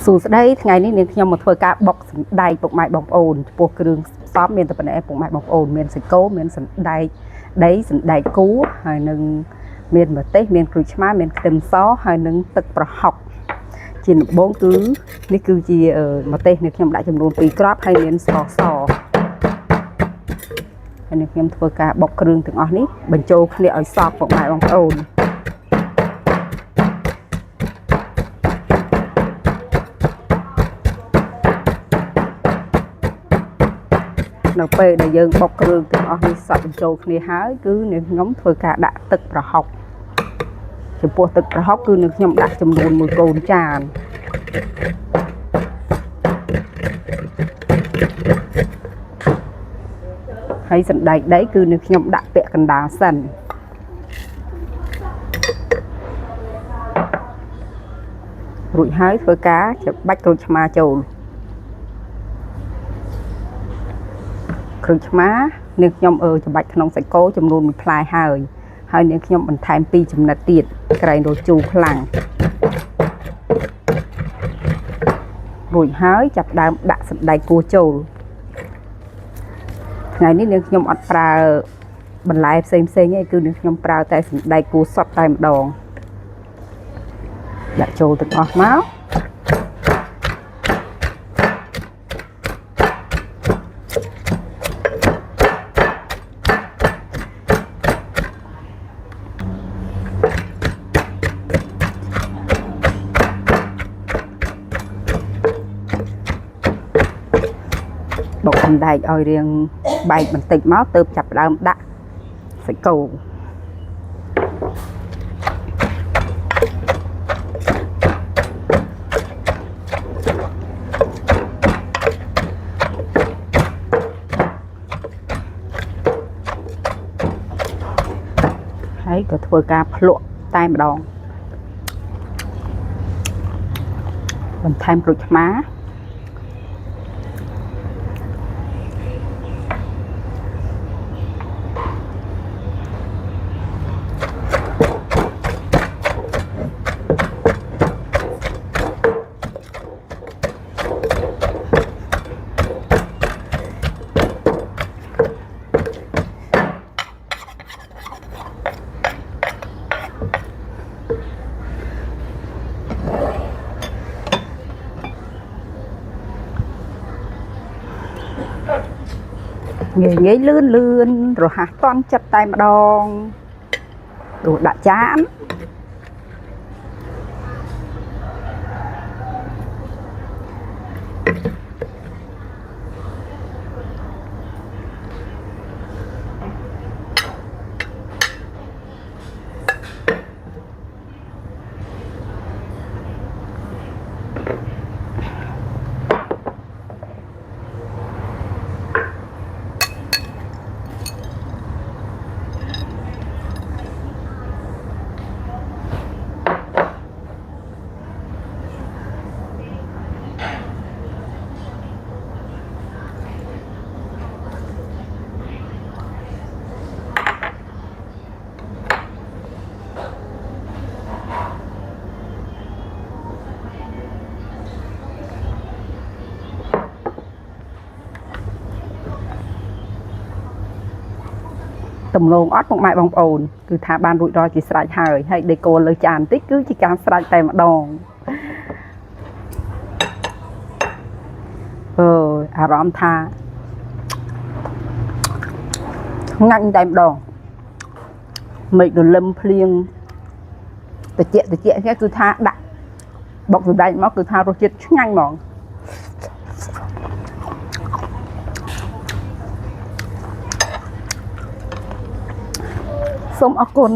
សួស្តីថ្ងៃនេះនាងខ្ញុំមកធ្វើការបុកសណ្ដែកពុកម៉ែបងប្អូនចំពោះគ្រឿងផ្សំមានតែប៉ុណ្ណេះពុកម៉ែបងប្អូនមានសាច់គោមានសណ្ដែកដីសណ្ដែកគួរហើយនឹងមានម្ទេសមានក្រូចឆ្មាមានខ្ទឹមសហើយនឹងទឹកប្រហុកជាដំបូងគឺនេះគឺជាម្ទេសនេះខ្ញុំដាក់ចំនួន2គ្រាប់ហើយមានស្ករសហើយនេះខ្ញុំធ្វើការបុកគ្រឿងទាំងអស់នេះបញ្ចូលគ្នាឲ្យសព្វពុកម៉ែបងប្អូននៅពេលដែលយើងបុកគ្រឿងទាំងអស់នេះសព្វបញ្ចូលគ្នាហើយគឺនាងខ្ញុំធ្វើការដាក់ទឹកប្រហុកចំពោះទឹកប្រហុកគឺនាងខ្ញុំដាក់ចំនួន1កូនចានហើយសណ្ដែកដីគឺនាងខ្ញុំដាក់ពាក់កណ្ដាលសិនរួចហើយធ្វើការច្របាច់ក្រូចឆ្មាចូលគ្រឿងឆ្មានាងខ្ញុំច្របាច់ក្នុងសាច់គោចំនួន1ផ្លែហើយនាងខ្ញុំបន្ថែម2ចំណិតទៀតក្រែងរសជូរខ្លាំងរួចហើយចាប់ដើមដាក់សណ្ដែកគួរចូលថ្ងៃនេះនាងខ្ញុំអត់ប្រើបន្លែផ្សេងទេគឺនាងខ្ញុំប្រើតែសណ្ដែកគួរសុទ្ធតែម្ដងដាក់ចូលទាំងអស់មកបុកសណ្ដែកឲ្យរាងបែកបន្តិចមកទើបចាប់ដើមដាក់សាច់គោហើយក៏ធ្វើការភ្លក់តែម្ដងបន្ថែមក្រូចឆ្មាងាយលឿនរហ័សទាន់ចិត្តតែម្ដងដួសដាក់ចានទំនងអត់ពុកម៉ែបងប្អូនគឺថាបានរួចរាល់ជាស្រេចហើយដេកូលើចានបន្តិចគឺជាការស្រេចតែម្ដងអារម្មណ៍ថាឆ្ងាញ់តែម្ដងមេឃរលឹមភ្លៀងតិចគឺថាដាក់បុកសណ្ដែកមកគឺថារសជាតិឆ្ងាញ់ហ្មងសូមអរគុណ